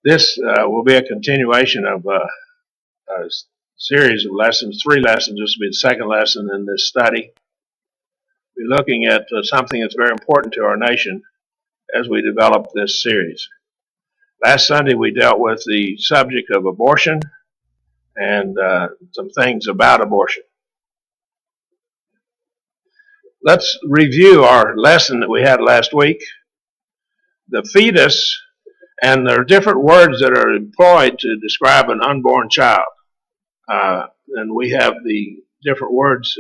This will be a continuation of a series of lessons, 3 lessons. This will be the second lesson in this study. We're looking at something that's very important to our nation as we develop this series. Last Sunday we dealt with the subject of abortion and some things about abortion. Let's review our lesson that we had last week. The fetus, and there are different words that are employed to describe an unborn child. And we have the different words,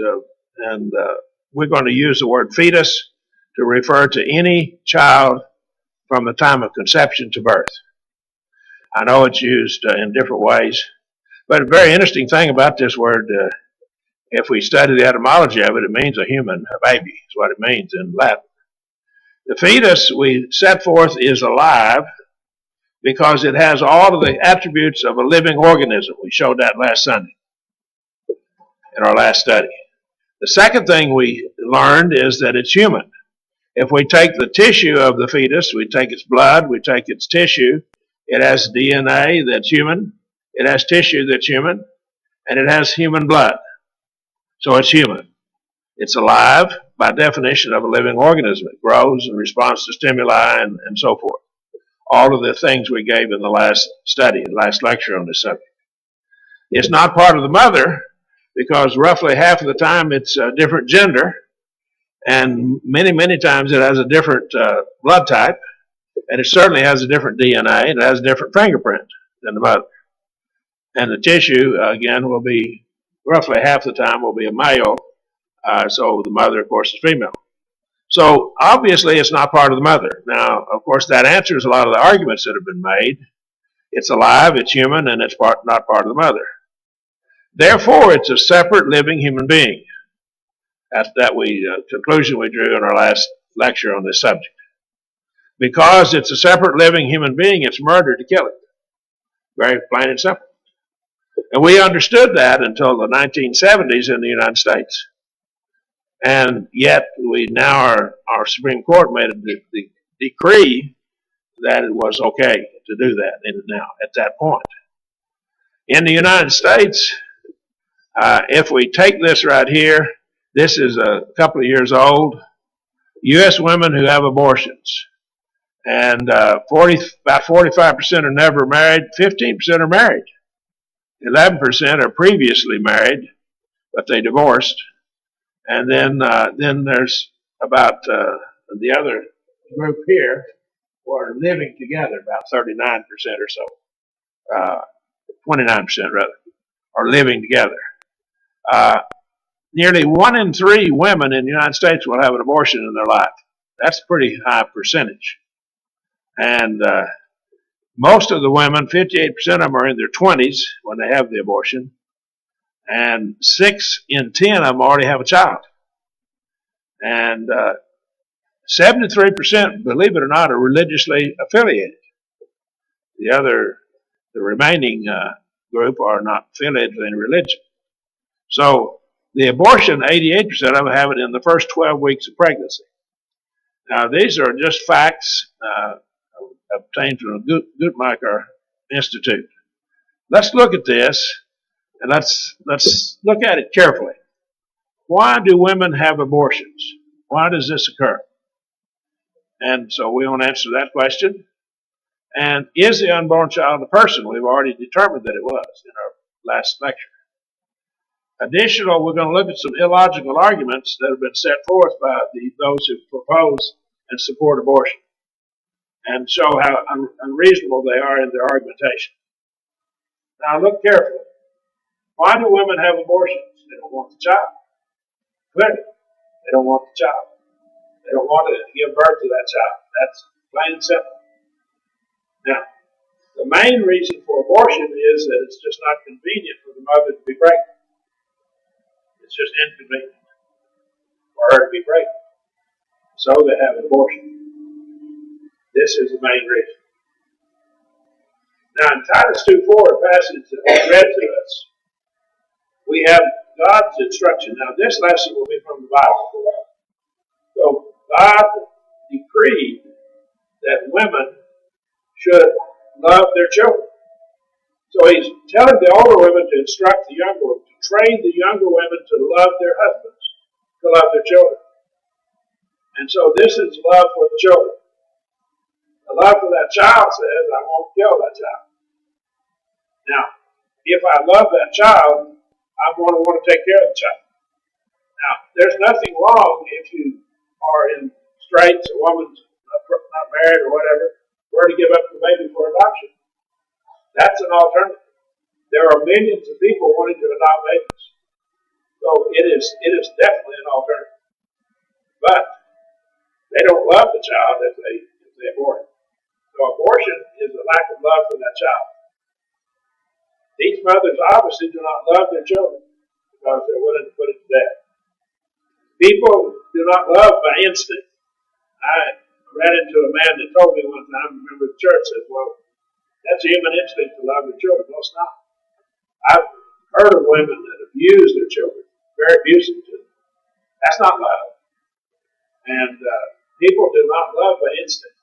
and we're going to use the word fetus to refer to any child from the time of conception to birth. I know it's used in different ways, but a very interesting thing about this word, if we study the etymology of it, it means a human, a baby, is what it means in Latin. The fetus we set forth is alive because it has all of the attributes of a living organism. We showed that last Sunday in our last study. The second thing we learned is that it's human. If we take the tissue of the fetus, we take its blood, we take its tissue, it has DNA that's human, it has tissue that's human, and it has human blood. So it's human. It's alive by definition of a living organism. It grows in response to stimuli and so forth. All of the things we gave in the last study, the last lecture on this subject. It's not part of the mother because roughly half of the time it's a different gender, and many times it has a different blood type, and it certainly has a different DNA, and it has a different fingerprint than the mother. And the tissue, again, will be roughly half the time will be a male, so the mother, of course, is female. So obviously it's not part of the mother. Now, of course, that answers a lot of the arguments that have been made. It's alive, it's human, and it's not part of the mother. Therefore, it's a separate living human being. That's that conclusion we drew in our last lecture on this subject. Because it's a separate living human being, it's murder to kill it. Very plain and simple. And we understood that until the 1970s in the United States. And yet, our Supreme Court made a decree that it was okay to do that now, at that point. In the United States, if we take this right here, this is a couple of years old, U.S. women who have abortions. And about 45% are never married, 15% are married. 11% are previously married, but they divorced. And then there's about the other group here who are living together, about 39% or so, 29% rather, are living together. Nearly 1 in 3 women in the United States will have an abortion in their life. That's a pretty high percentage. And most of the women, 58% of them, are in their 20s when they have the abortion. And 6 in 10 of them already have a child. And 73%, believe it or not, are religiously affiliated. The remaining group are not affiliated with any religion. So the abortion, 88% of them have it in the first 12 weeks of pregnancy. Now these are just facts obtained from the Guttmacher Institute. Let's look at this. And let's look at it carefully. Why do women have abortions? Why does this occur? And so we want to answer that question. And is the unborn child a person? We've already determined that it was in our last lecture. Additional, we're going to look at some illogical arguments that have been set forth by those who propose and support abortion, and show how unreasonable they are in their argumentation. Now look carefully. Why do women have abortions? They don't want the child. Clearly, they don't want the child. They don't want to give birth to that child. That's plain and simple. Now, the main reason for abortion is that it's just not convenient for the mother to be pregnant. It's just inconvenient for her to be pregnant. So they have an abortion. This is the main reason. Now, in Titus 2:4, a passage that was read to us, we have God's instruction. Now, this lesson will be from the Bible. So, God decreed that women should love their children. So he's telling the older women to instruct the younger women, to train the younger women to love their husbands, to love their children. And so this is love for the children. The love for that child says, I won't kill that child. Now, if I love that child, I'm going to want to take care of the child. Now, there's nothing wrong if you are in straits, a woman's not married or whatever, were to give up the baby for adoption. That's an alternative. There are millions of people wanting to adopt babies. So it is definitely an alternative. But they don't love the child if they abort it. So abortion is a lack of love for that child. These mothers obviously do not love their children because they're willing to put it to death. People do not love by instinct. I ran into a man that told me one time, remember the church said, well, that's human instinct to love their children. No, it's not. I've heard of women that abuse their children, very abusive to them. That's not love. And people do not love by instinct.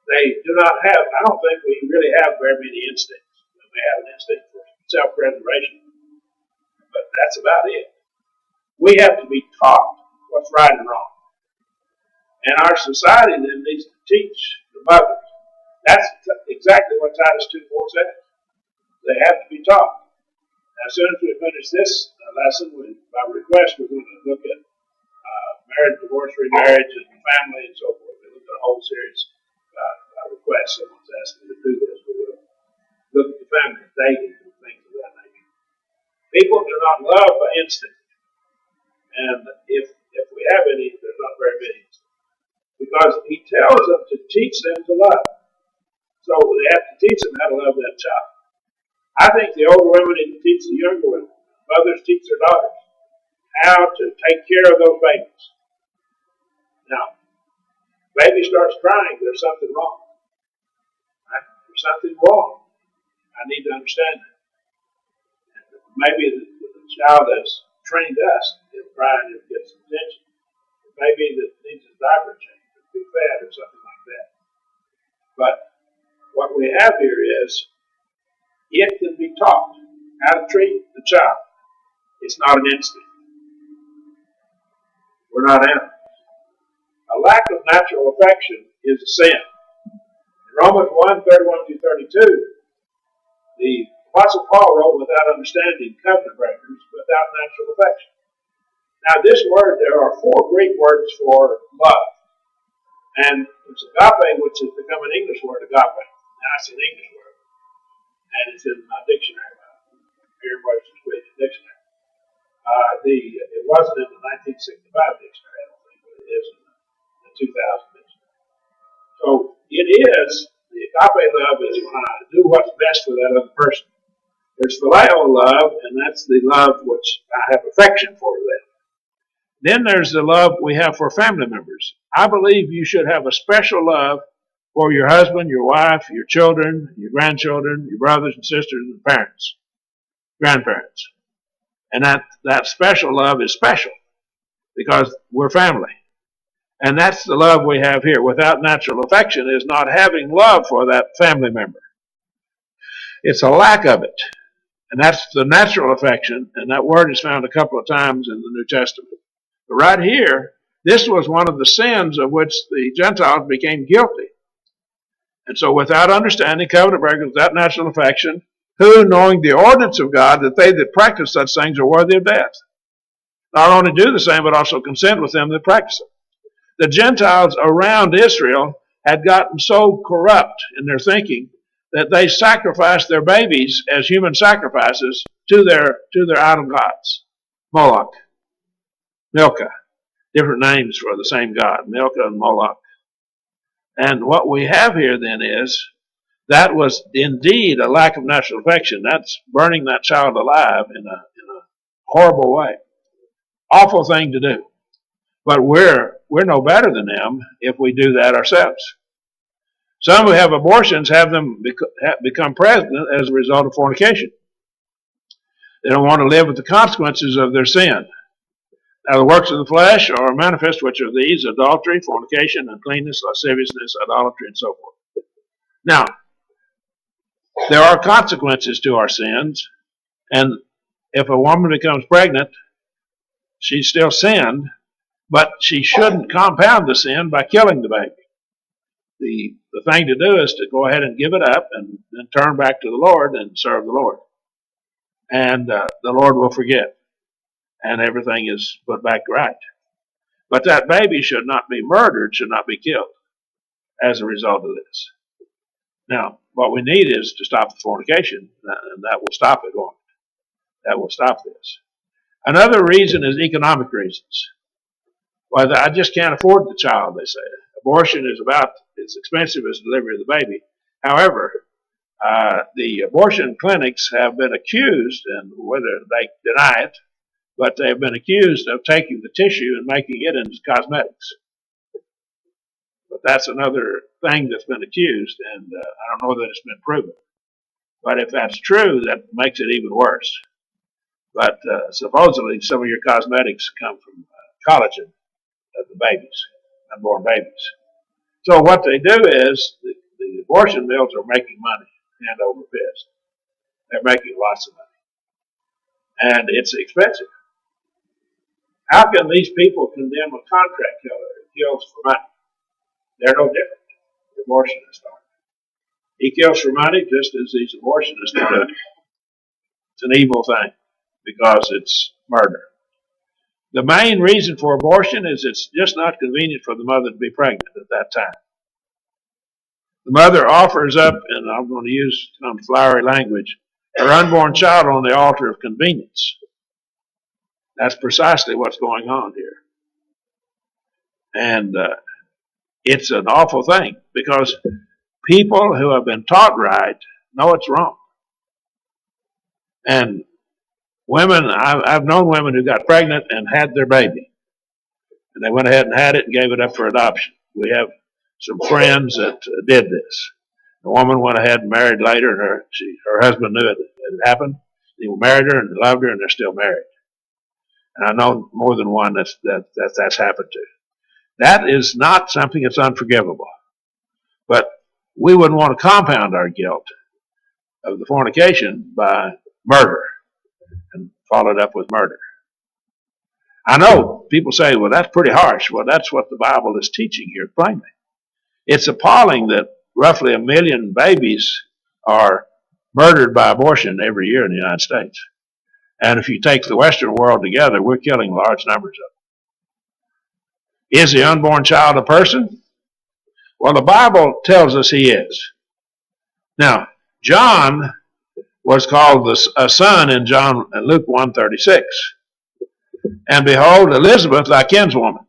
They do not have, I don't think we really have very many instincts. We have an instinct for self-preservation, but that's about it. We have to be taught what's right and wrong. And our society then needs to teach the mothers. That's exactly what Titus 2:4 says. They have to be taught. Now, as soon as we finish this lesson, by request, we're going to look at marriage, divorce, remarriage, and family, and so forth. We look at a whole series by request. Someone's asked me to do this. But we'll look at the family, dating, and things of that nature. People do not love by instinct. And if we have any, there's not very many. Because he tells them to teach them to love. So they have to teach them how to love that child. I think the older women need to teach the younger women. Mothers teach their daughters how to take care of those babies. Now, baby starts crying, there's something wrong. Right? There's something wrong. I need to understand that. Maybe the child has trained us, he'll cry and he'll get some attention. The baby that needs his diaper changed, or be fed, or something like that. But what we have here is, it can be taught how to treat the child. It's not an instinct. We're not animals. A lack of natural affection is a sin. In Romans 1:31-32, the Apostle Paul wrote, without understanding, covenant breakers, without natural affection. Now this word, there are 4 Greek words for love. And it's agape, which has become an English word, agape. Now it's an English word. And it's in my dictionary, Merriam-Webster's dictionary. It wasn't in the 1965 dictionary, I don't think, but it is in the 2000 dictionary. So it is, the agape love is when I do what's best for that other person. There's phileo love, and that's the love which I have affection for them. Then there's the love we have for family members. I believe you should have a special love for your husband, your wife, your children, your grandchildren, your brothers and sisters and parents, grandparents. And that special love is special because we're family. And that's the love we have here. Without natural affection is not having love for that family member. It's a lack of it. And that's the natural affection, and that word is found a couple of times in the New Testament. But right here, this was one of the sins of which the Gentiles became guilty. And so without understanding, covenant breakers, without natural affection, who, knowing the ordinance of God, that they that practice such things are worthy of death, not only do the same, but also consent with them that practice it. The Gentiles around Israel had gotten so corrupt in their thinking that they sacrificed their babies as human sacrifices to their idol gods. Moloch, Milcah, different names for the same god, Milcah and Moloch. And what we have here then is, that was indeed a lack of natural affection. That's burning that child alive in a horrible way. Awful thing to do. But we're no better than them if we do that ourselves. Some who have abortions have them become pregnant as a result of fornication. They don't want to live with the consequences of their sin. Now the works of the flesh are manifest, which are these: adultery, fornication, uncleanness, lasciviousness, idolatry, and so forth. Now, There are consequences to our sins, and if a woman becomes pregnant, she's still sinned, but she shouldn't compound the sin by killing the baby. The thing to do is to go ahead and give it up and then turn back to the Lord and serve the Lord. And the Lord will forgive, and everything is put back right. But that baby should not be murdered, should not be killed as a result of this. Now, what we need is to stop the fornication, and that will stop it, won't it? That will stop this. Another reason is economic reasons. Well, I just can't afford the child, they say. Abortion is about as expensive as delivery of the baby. However, the abortion clinics have been accused, and whether they deny it, but they have been accused of taking the tissue and making it into cosmetics. But that's another thing that's been accused, and I don't know that it's been proven. But if that's true, that makes it even worse. But supposedly some of your cosmetics come from collagen of the babies, unborn babies. So what they do is the abortion mills are making money hand over fist. They're making lots of money. And it's expensive. How can these people condemn a contract killer who kills for money? They're no different. The abortionists are. He kills for money just as these abortionists are doing. It's an evil thing because it's murder. The main reason for abortion is it's just not convenient for the mother to be pregnant at that time. The mother offers up, and I'm going to use some flowery language, her unborn child on the altar of convenience. That's precisely what's going on here. And it's an awful thing because people who have been taught right know it's wrong. And women, I've known women who got pregnant and had their baby. And they went ahead and had it and gave it up for adoption. We have some friends that did this. The woman went ahead and married later, and her husband knew it had happened. He married her and loved her, and they're still married. And I know more than one that's happened to. That is not something that's unforgivable. But we wouldn't want to compound our guilt of the fornication by murder and follow it up with murder. I know people say, well, that's pretty harsh. Well, that's what the Bible is teaching here plainly. It's appalling that roughly 1 million babies are murdered by abortion every year in the United States. And if you take the Western world together, we're killing large numbers of them. Is the unborn child a person? Well, the Bible tells us he is. Now, John was called a son in Luke 1:36. And behold, Elizabeth, thy kinswoman.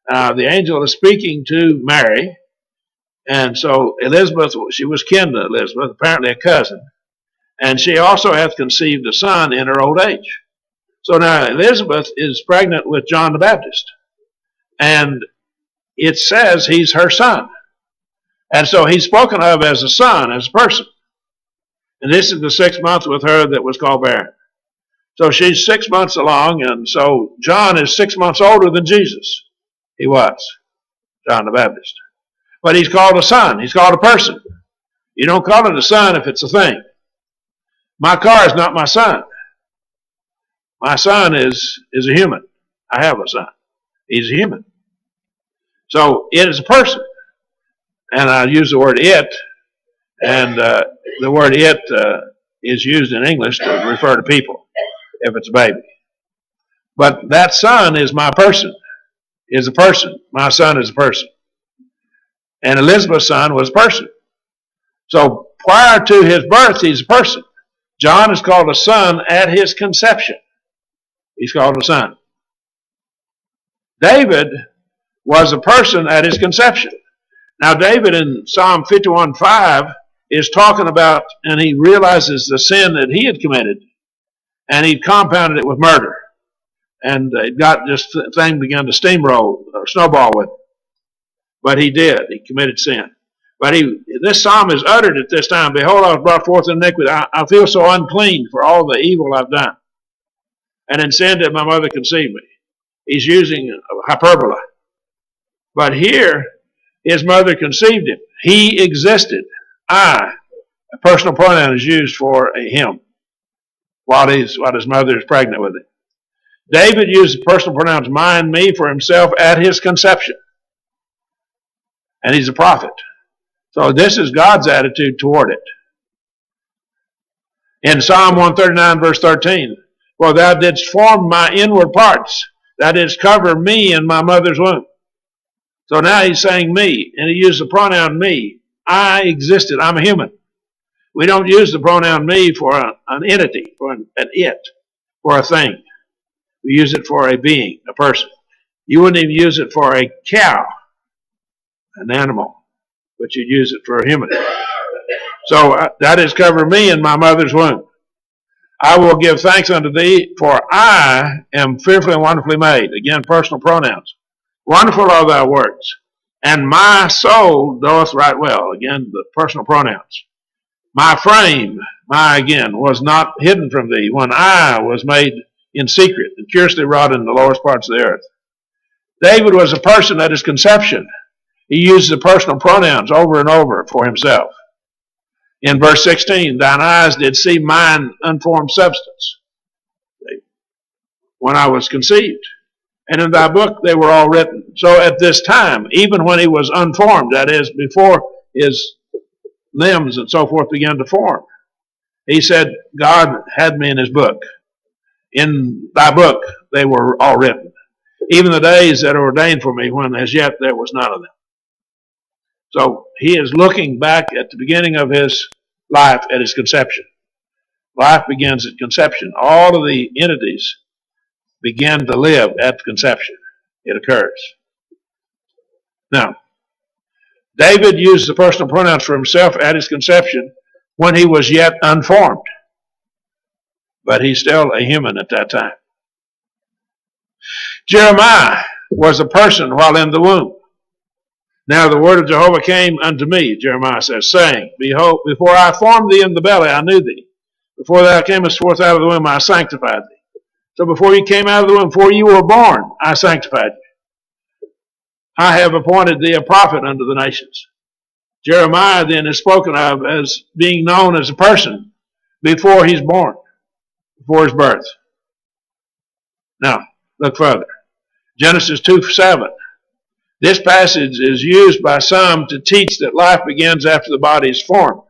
The angel is speaking to Mary. And so Elizabeth, she was kin to Elizabeth, apparently a cousin. And she also hath conceived a son in her old age. So now Elizabeth is pregnant with John the Baptist. And it says he's her son. And so he's spoken of as a son, as a person. And this is the 6th month with her that was called barren. So she's 6 months along, and so John is 6 months older than Jesus. He was, John the Baptist. But he's called a son. He's called a person. You don't call it a son if it's a thing. My car is not my son. My son is a human. I have a son. He's a human. So it is a person. And I use the word it, and the word it is used in English to refer to people if it's a baby. But that son is my person, is a person. My son is a person. And Elizabeth's son was a person. So prior to his birth, he's a person. John is called a son at his conception. He's called a son. David was a person at his conception. Now David in Psalm 51:5 is talking about, and he realizes the sin that he had committed, and he compounded it with murder. And it got this thing began to steamroll or snowball with him. But he did. He committed sin. But this psalm is uttered at this time. Behold, I was brought forth in iniquity. I feel so unclean for all the evil I've done. And in sin did my mother conceive me. He's using hyperbole. But here, his mother conceived him. He existed. I A personal pronoun is used for him while his mother is pregnant with him. David used the personal pronouns mine, me for himself at his conception. And he's a prophet. So this is God's attitude toward it. In Psalm 139, verse 13, for thou didst form my inward parts. Thou didst cover me in my mother's womb. So now he's saying me, and he used the pronoun me. I existed. I'm a human. We don't use the pronoun me for an entity, for an it, for a thing. We use it for a being, a person. You wouldn't even use it for a cow, an animal, but you'd use it for a human. So that is cover me in my mother's womb. I will give thanks unto thee, for I am fearfully and wonderfully made. Again, personal pronouns. Wonderful are thy works, and my soul doeth right well. Again, the personal pronouns. My frame, again, was not hidden from thee when I was made in secret and curiously wrought in the lowest parts of the earth. David was a person at his conception. He used the personal pronouns over and over for himself. In verse 16, thine eyes did see mine unformed substance when I was conceived. And in thy book they were all written. So at this time, even when he was unformed, that is, before his limbs and so forth began to form, he said, God had me in his book. In thy book they were all written. Even the days that are ordained for me, when as yet there was none of them. So he is looking back at the beginning of his life at his conception. Life begins at conception. All of the entities begin to live at conception. It occurs. Now, David used the personal pronouns for himself at his conception when he was yet unformed. But he's still a human at that time. Jeremiah was a person while in the womb. Now the word of Jehovah came unto me, Jeremiah says, saying, behold, before I formed thee in the belly, I knew thee. Before thou camest forth out of the womb, I sanctified thee. So before you came out of the womb, before you were born, I sanctified you. I have appointed thee a prophet unto the nations. Jeremiah then is spoken of as being known as a person before he's born, before his birth. Now, look further. Genesis 2:7. This passage is used by some to teach that life begins after the body is formed,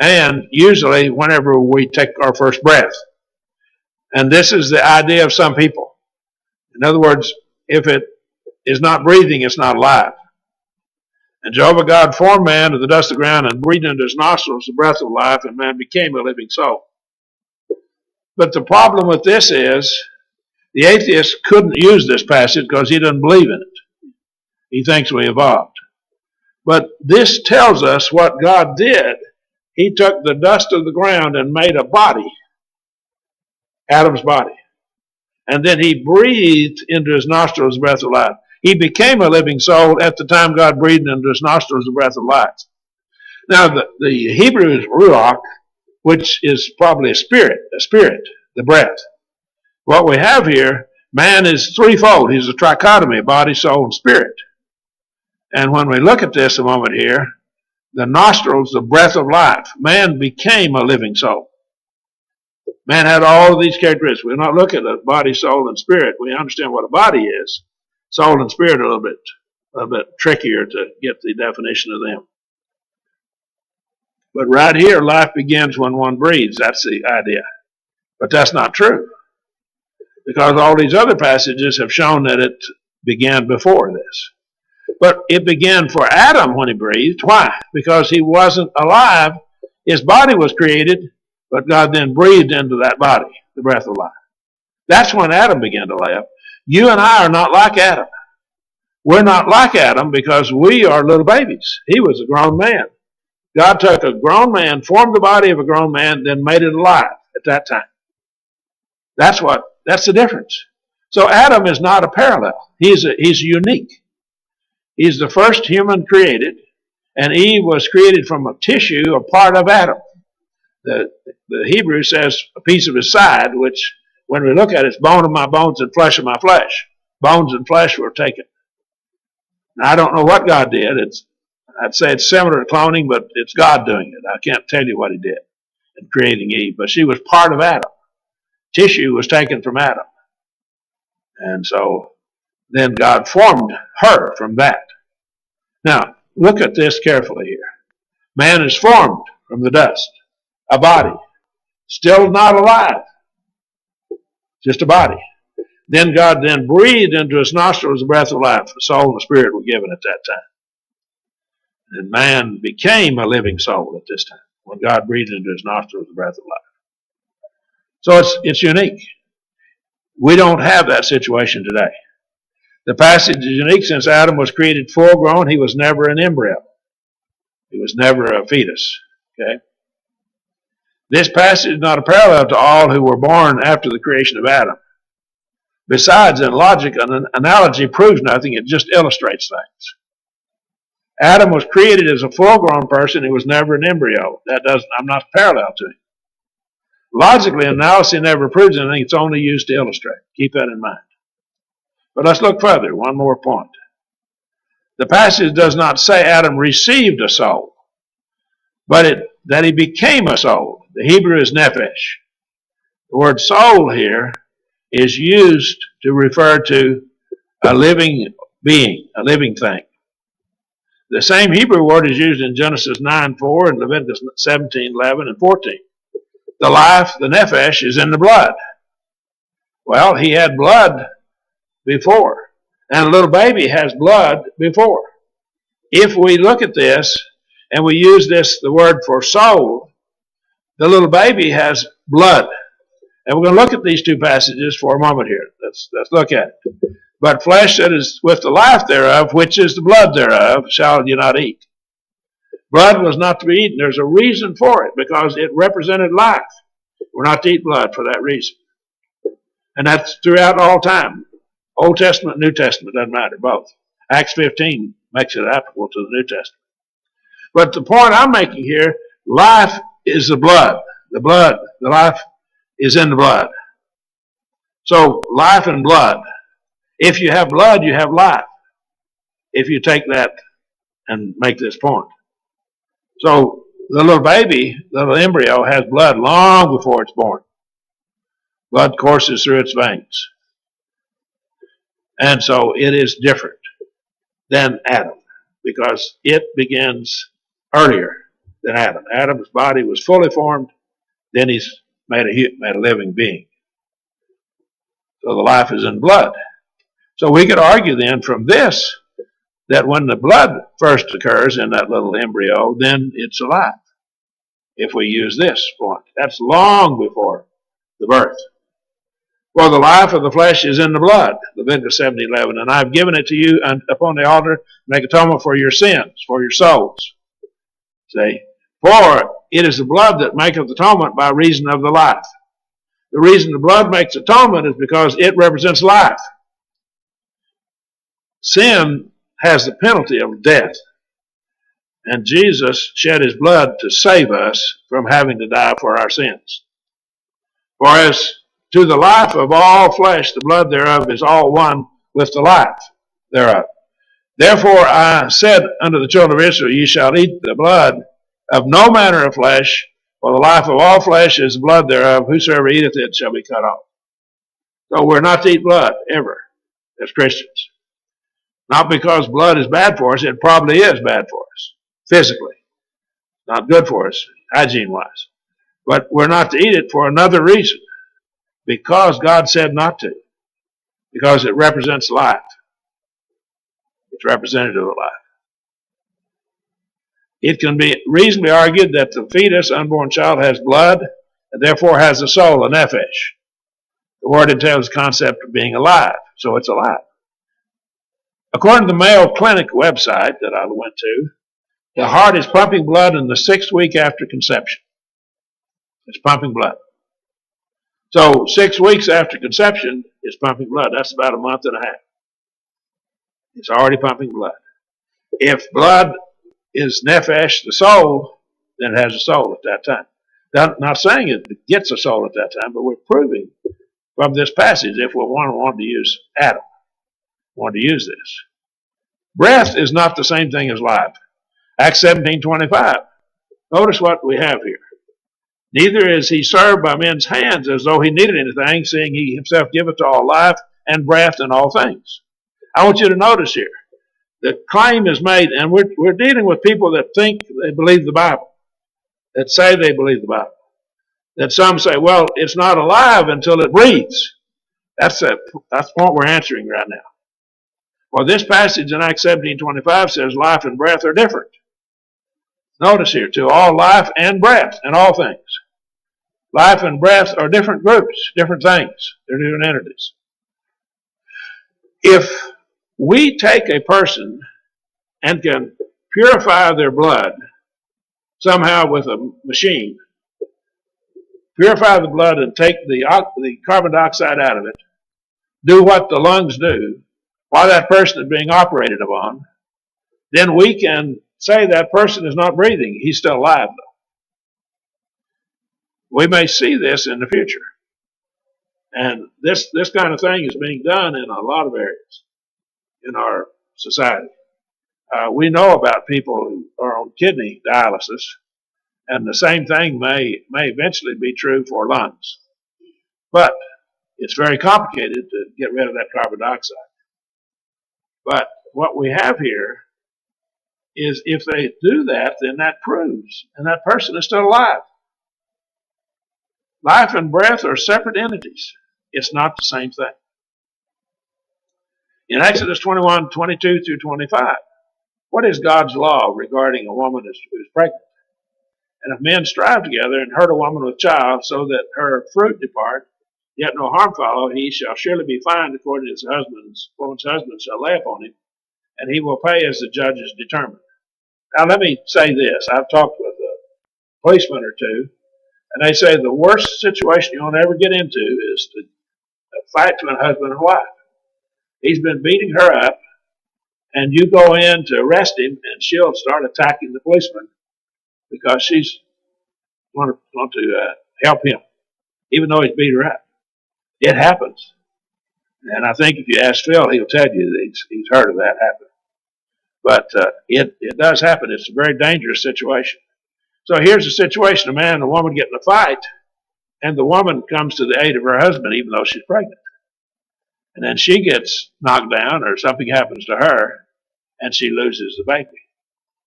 and usually whenever we take our first breath. And this is the idea of some people. In other words, if it is not breathing, it's not alive. And Jehovah God formed man of the dust of the ground and breathed into his nostrils the breath of life, and man became a living soul. But the problem with this is the atheist couldn't use this passage because he doesn't believe in it. He thinks we evolved. But this tells us what God did. He took the dust of the ground and made a body, Adam's body. And then he breathed into his nostrils the breath of life. He became a living soul at the time God breathed into his nostrils the breath of life. Now, the Hebrew is ruach, which is probably a spirit, the breath. What we have here, man is threefold. He's a trichotomy, body, soul, and spirit. And when we look at this a moment here, the nostrils, the breath of life, man became a living soul. Man had all of these characteristics. We're not looking at body, soul, and spirit. We understand what a body is. Soul and spirit are a little bit trickier to get the definition of them. But right here, life begins when one breathes. That's the idea. But that's not true, because all these other passages have shown that it began before this. But it began for Adam when he breathed. Why? Because he wasn't alive. His body was created, but God then breathed into that body the breath of life. That's when Adam began to live. You and I are not like Adam. We're not like Adam because we are little babies. He was a grown man. God took a grown man, formed the body of a grown man, then made it alive at that time. That's the difference. So Adam is not a parallel. He's unique. He's the first human created, and Eve was created from a tissue, a part of Adam. The Hebrew says a piece of his side, which when we look at it, it's bone of my bones and flesh of my flesh. Bones and flesh were taken. Now, I don't know what God did. I'd say it's similar to cloning, but it's God doing it. I can't tell you what he did in creating Eve, but she was part of Adam. Tissue was taken from Adam. And so then God formed her from that. Now, look at this carefully here. Man is formed from the dust, a body, still not alive, just a body. Then God then breathed into his nostrils the breath of life. The soul and the spirit were given at that time. And man became a living soul at this time, when God breathed into his nostrils the breath of life. So it's unique. We don't have that situation today. The passage is unique since Adam was created full grown. He was never an embryo. He was never a fetus. Okay? This passage is not a parallel to all who were born after the creation of Adam. Besides, in logic, an analogy proves nothing. It just illustrates things. Adam was created as a full-grown person. He was never an embryo. I'm not parallel to him. Logically, analysis never proves anything. It's only used to illustrate. Keep that in mind. But let's look further. One more point. The passage does not say Adam received a soul, but that he became a soul. The Hebrew is nephesh. The word soul here is used to refer to a living being, a living thing. The same Hebrew word is used in Genesis 9:4 and Leviticus 17:11 and 14. The life, the nephesh, is in the blood. Well, he had blood before, and a little baby has blood before. If we look at this and we use the word for soul, the little baby has blood. And we're going to look at these two passages for a moment here. Let's look at it. But flesh that is with the life thereof, which is the blood thereof, shall you not eat. Blood was not to be eaten. There's a reason for it, because it represented life. We're not to eat blood for that reason. And that's throughout all time. Old Testament, New Testament, doesn't matter, both. Acts 15 makes it applicable to the New Testament. But the point I'm making here, life is the blood. The life is in the blood. So life and blood. If you have blood, you have life. If you take that and make this point. So the little baby, the little embryo, has blood long before it's born. Blood courses through its veins. And so it is different than Adam, because it begins earlier than Adam. Adam's body was fully formed, then he's made a living being. So the life is in blood. So we could argue then from this that when the blood first occurs in that little embryo, then it's alive. If we use this point, that's long before the birth. For the life of the flesh is in the blood, Leviticus 17:11, and I've given it to you upon the altar to make atonement for your sins, for your souls. See? For it is the blood that maketh atonement by reason of the life. The reason the blood makes atonement is because it represents life. Sin has the penalty of death, and Jesus shed his blood to save us from having to die for our sins. For as to the life of all flesh, the blood thereof is all one with the life thereof. Therefore I said unto the children of Israel, ye shall eat the blood of no manner of flesh, for the life of all flesh is the blood thereof. Whosoever eateth it shall be cut off. So we're not to eat blood, ever, as Christians. Not because blood is bad for us. It probably is bad for us, physically. Not good for us, hygiene-wise. But we're not to eat it for another reason. Because God said not to. Because it represents life. It's representative of life. It can be reasonably argued that the fetus, unborn child, has blood and therefore has a soul, a nephesh. The word entails the concept of being alive, so it's alive. According to the Mayo Clinic website that I went to, the heart is pumping blood in the 6th week after conception. It's pumping blood. So 6 weeks after conception, it's pumping blood. That's about a month and a half. It's already pumping blood. If blood is nephesh, the soul, then it has a soul at that time. Not saying it gets a soul at that time, but we're proving from this passage, if we want to use Adam, want to use this. Breath is not the same thing as life. Acts 17:25. Notice what we have here. Neither is he served by men's hands as though he needed anything, seeing he himself giveth to all life and breath and all things. I want you to notice here. The claim is made, and we're dealing with people that think they believe the Bible, that say they believe the Bible. That some say, well, it's not alive until it breathes. That's the point we're answering right now. Well, this passage in Acts 17:25 says life and breath are different. Notice here, to all life and breath and all things. Life and breath are different groups, different things. They're different entities. If we take a person and can purify their blood somehow with a machine, purify the blood and take the carbon dioxide out of it, do what the lungs do while that person is being operated upon, then we can say that person is not breathing. He's still alive, though. We may see this in the future. And this kind of thing is being done in a lot of areas in our society. We know about people who are on kidney dialysis, and the same thing may eventually be true for lungs. But it's very complicated to get rid of that carbon dioxide. But what we have here is if they do that, then that proves, and that person is still alive. Life and breath are separate entities. It's not the same thing. In Exodus 21:22 through 25, what is God's law regarding a woman who's pregnant? And if men strive together and hurt a woman with child, so that her fruit depart, yet no harm follow, he shall surely be fined according to his woman's husband shall lay upon him, and he will pay as the judges determine. Now let me say this. I've talked with a policeman or two, and they say the worst situation you want to ever get into is to fight between a husband and wife. He's been beating her up, and you go in to arrest him, and she'll start attacking the policeman because she's want to help him, even though he's beat her up. It happens. And I think if you ask Phil, he'll tell you that he's heard of that happening. But it does happen. It's a very dangerous situation. So here's a situation, a man and a woman get in a fight, and the woman comes to the aid of her husband even though she's pregnant. And then she gets knocked down or something happens to her, and she loses the baby,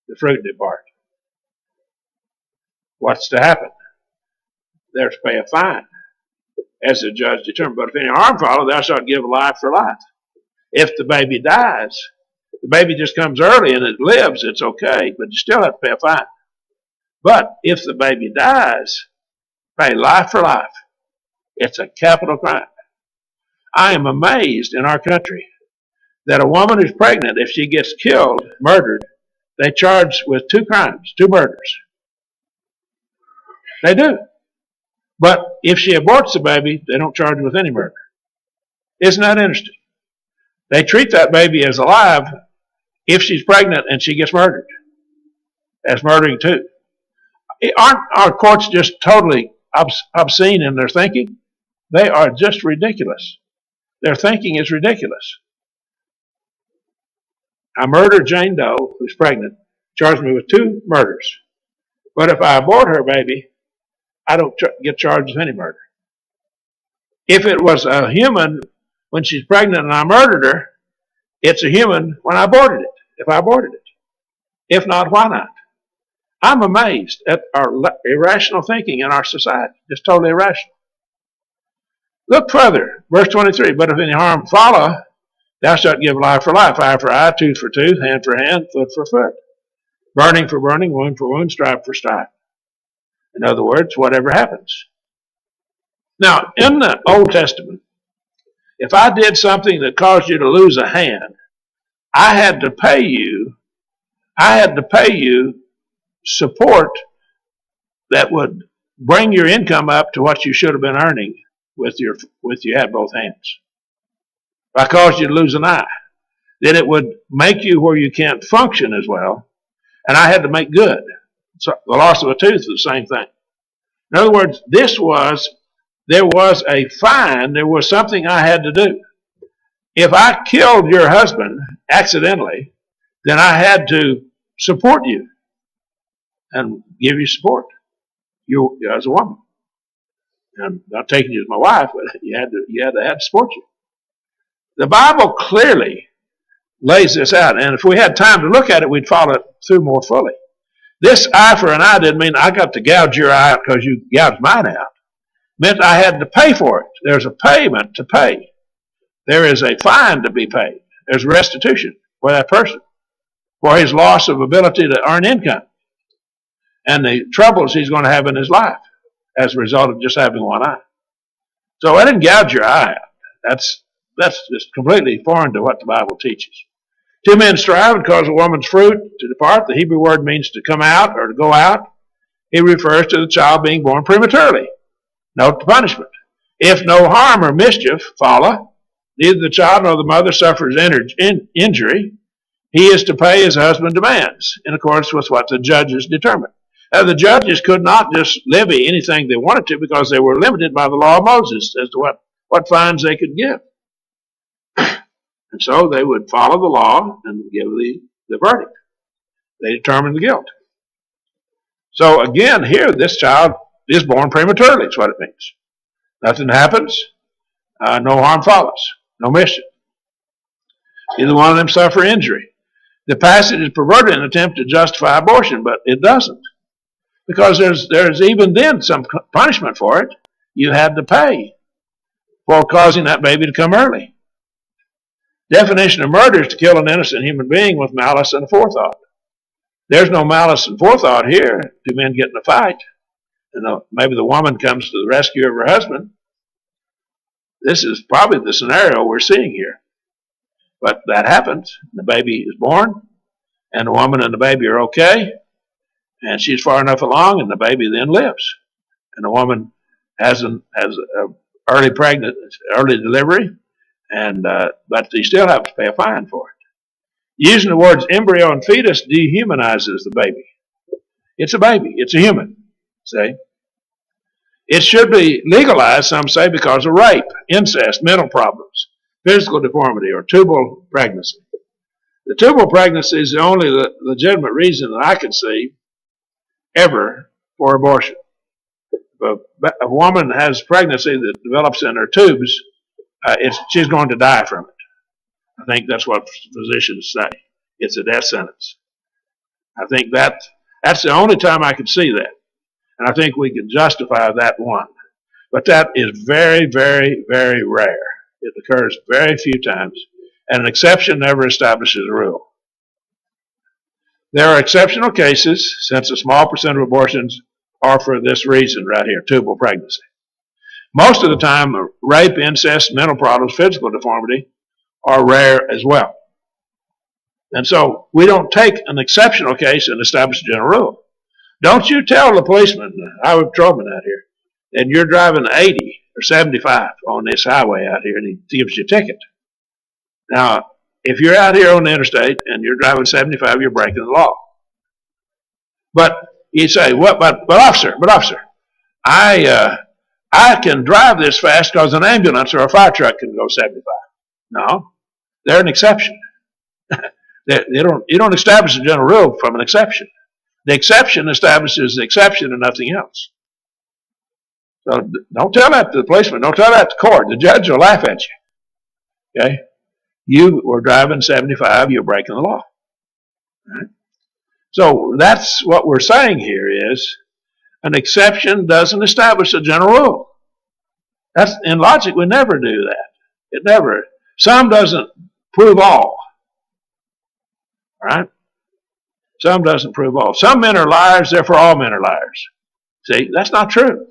the fruit depart. What's to happen? They're to pay a fine, as the judge determined. But if any harm follow, thou shalt give life for life. If the baby dies, the baby just comes early and it lives, it's okay, but you still have to pay a fine. But if the baby dies, pay life for life. It's a capital crime. I am amazed in our country that a woman who's pregnant, if she gets killed, murdered, they charge with 2 crimes, 2 murders. They do. But if she aborts the baby, they don't charge with any murder. Isn't that interesting? They treat that baby as alive if she's pregnant and she gets murdered, as murdering too. Aren't our courts just totally obscene in their thinking? They are just ridiculous. Their thinking is ridiculous. I murdered Jane Doe, who's pregnant, charged me with 2 murders. But if I abort her baby, I don't get charged with any murder. If it was a human when she's pregnant and I murdered her, it's a human when I aborted it, if I aborted it. If not, why not? I'm amazed at our irrational thinking in our society, just totally irrational. Look further, verse 23, but if any harm follow, thou shalt give life for life, eye for eye, tooth for tooth, hand for hand, foot for foot, burning for burning, wound for wound, stripe for stripe. In other words, whatever happens. Now, in the Old Testament, if I did something that caused you to lose a hand, I had to pay you support that would bring your income up to what you should have been earning with you had both hands. If I caused you to lose an eye, then it would make you where you can't function as well, and I had to make good. So the loss of a tooth is the same thing. In other words, there was a fine, there was something I had to do. If I killed your husband accidentally, then I had to support you. and give you support. You as a woman. I'm not taking you as my wife, but you had to support you. The Bible clearly lays this out, and if we had time to look at it, we'd follow it through more fully. This eye for an eye didn't mean I got to gouge your eye out because you gouged mine out. It meant I had to pay for it. There's a payment to pay. There is a fine to be paid. There's restitution for that person for his loss of ability to earn income and the troubles he's going to have in his life as a result of just having one eye. So I didn't gouge your eye out. That's just completely foreign to what the Bible teaches. Two men strive and cause a woman's fruit to depart. The Hebrew word means to come out or to go out. It refers to the child being born prematurely. Note the punishment. If no harm or mischief follow, neither the child nor the mother suffers injury, he is to pay as husband demands, in accordance with what the judges determined. The judges could not just levy anything they wanted to because they were limited by the law of Moses as to what fines they could give. And so they would follow the law and give the verdict. They determined the guilt. So again, here, this child is born prematurely, that's what it means. Nothing happens, no harm follows, no mischief. Either one of them suffer injury. The passage is perverted in an attempt to justify abortion, but it doesn't. Because there's even then some punishment for it. You had to pay for causing that baby to come early. Definition of murder is to kill an innocent human being with malice and forethought. There's no malice and forethought here. Two men get in a fight, and maybe the woman comes to the rescue of her husband. This is probably the scenario we're seeing here. But that happens. The baby is born, and the woman and the baby are okay, and she's far enough along, and the baby then lives. And the woman has an early delivery, but you still have to pay a fine for it. Using the words embryo and fetus dehumanizes the baby. It's a baby. It's a human. See? It should be legalized, some say, because of rape, incest, mental problems, physical deformity, or tubal pregnancy. The tubal pregnancy is the only legitimate reason that I can see ever for abortion. If a woman has pregnancy that develops in her tubes, she's going to die from it. I think that's what physicians say. It's a death sentence. I think that's the only time I could see that. And I think we can justify that one. But that is very, very, very rare. It occurs very few times. And an exception never establishes a rule. There are exceptional cases, since a small percent of abortions are for this reason right here, tubal pregnancy. Most of the time, rape, incest, mental problems, physical deformity are rare as well. And so we don't take an exceptional case and establish a general rule. Don't you tell the policeman, highway patrolman out here, and you're driving 80 or 75 on this highway out here, and he gives you a ticket. Now, if you're out here on the interstate and you're driving 75, you're breaking the law. But you say, what? But officer, I can drive this fast because an ambulance or a fire truck can go 75. No, they're an exception. You don't establish a general rule from an exception. The exception establishes the exception and nothing else. So don't tell that to the policeman. Don't tell that to court. The judge will laugh at you. Okay? You were driving 75. You're breaking the law. Right? So that's what we're saying here is an exception doesn't establish a general rule. That's in logic. We never do that. It never. Some doesn't prove all. Right? Some doesn't prove all. Some men are liars, therefore all men are liars. See, that's not true.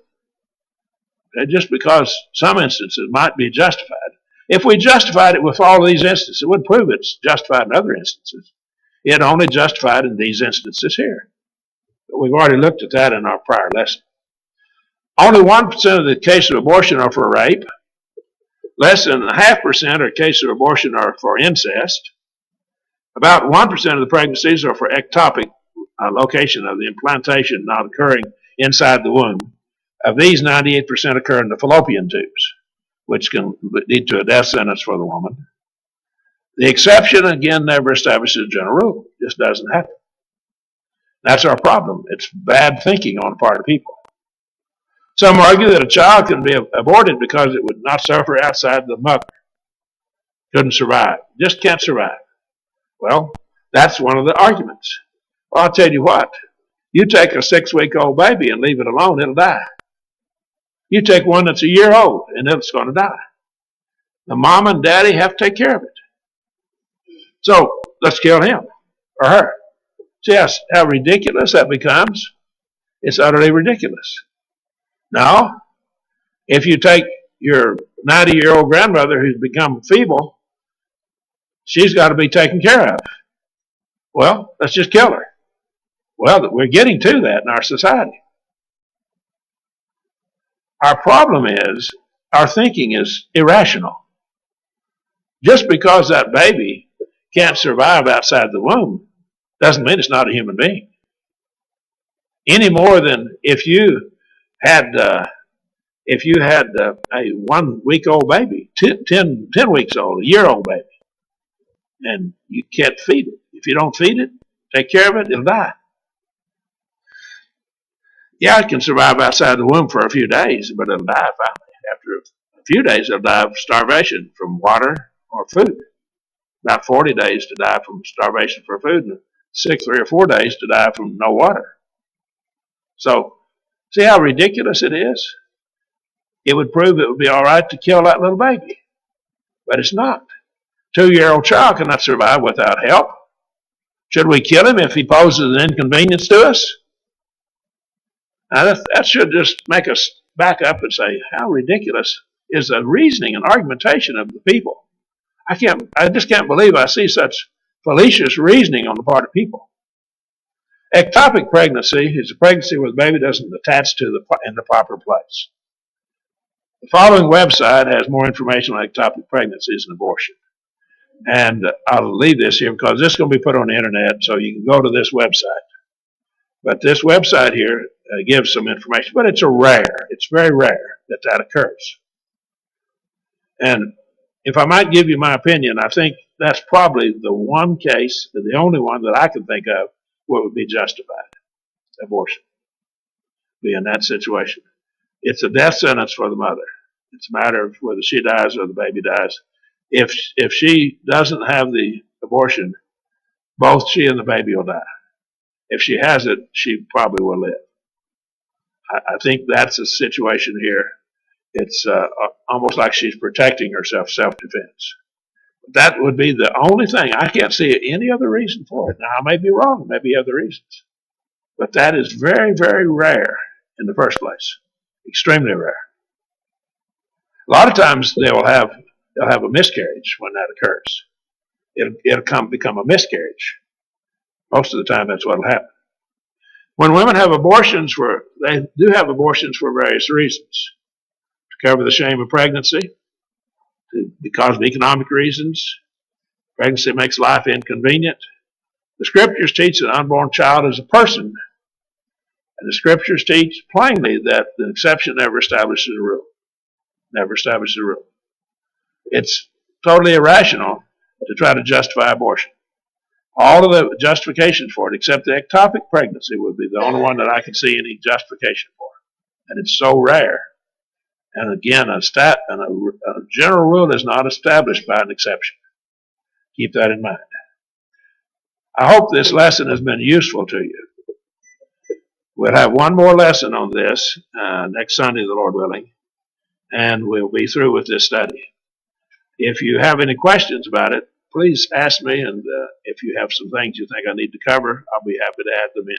Just because some instances might be justified. If we justified it with all these instances, it wouldn't prove it's justified in other instances. It only justified in these instances here. But we've already looked at that in our prior lesson. Only 1% of the cases of abortion are for rape. Less than 0.5% of cases of abortion are for incest. About 1% of the pregnancies are for ectopic location of the implantation not occurring inside the womb. Of these, 98% occur in the fallopian tubes, which can lead to a death sentence for the woman. The exception, again, never establishes a general rule. It just doesn't happen. That's our problem. It's bad thinking on the part of people. Some argue that a child can be aborted because it would not suffer outside the mother. Couldn't survive. Just can't survive. Well, that's one of the arguments. Well, I'll tell you what. You take a 6-week-old baby and leave it alone, it'll die. You take one that's a year old and it's going to die. The mom and daddy have to take care of it. So let's kill him or her. See how ridiculous that becomes? It's utterly ridiculous. Now, if you take your 90-year-old grandmother who's become feeble, she's got to be taken care of. Well, let's just kill her. Well, we're getting to that in our society. Our problem is our thinking is irrational. Just because that baby can't survive outside the womb doesn't mean it's not a human being. Any more than if you had a 1-week-old baby, 10 weeks old, a year-old baby, and you can't feed it. If you don't feed it, take care of it, it'll die. Yeah, it can survive outside the womb for a few days, but it'll die finally. After a few days, it'll die of starvation from water or food. About 40 days to die from starvation for food, and 3 or 4 days to die from no water. So, see how ridiculous it is? It would prove it would be all right to kill that little baby, but it's not. 2-year-old child cannot survive without help. Should we kill him if he poses an inconvenience to us? Now that should just make us back up and say, how ridiculous is the reasoning and argumentation of the people? I just can't believe I see such fallacious reasoning on the part of people. Ectopic pregnancy is a pregnancy where the baby doesn't attach to in the proper place. The following website has more information on ectopic pregnancies and abortion. And I'll leave this here because this is going to be put on the internet, so you can go to this website. But this website here gives some information, but it's very rare that occurs. And if I might give you my opinion, I think that's probably the one case, the only one that I can think of where it would be justified, abortion, be in that situation. It's a death sentence for the mother. It's a matter of whether she dies or the baby dies. If she doesn't have the abortion, both she and the baby will die. If she has it, she probably will live. I think that's a situation here. It's almost like she's protecting herself, self-defense. That would be the only thing. I can't see any other reason for it. Now, I may be wrong. There may be other reasons. But that is very, very rare in the first place. Extremely rare. A lot of times they'll have a miscarriage when that occurs. It'll become a miscarriage. Most of the time that's what will happen. When women have abortions, they do have abortions for various reasons. To cover the shame of pregnancy, because of economic reasons. Pregnancy makes life inconvenient. The scriptures teach that an unborn child is a person. And the scriptures teach plainly that the exception never establishes a rule. Never establishes a rule. It's totally irrational to try to justify abortion. All of the justifications for it, except the ectopic pregnancy, would be the only one that I can see any justification for. And it's so rare. And again, a general rule is not established by an exception. Keep that in mind. I hope this lesson has been useful to you. We'll have one more lesson on this next Sunday, the Lord willing, and we'll be through with this study. If you have any questions about it, please ask me, and if you have some things you think I need to cover, I'll be happy to add them in.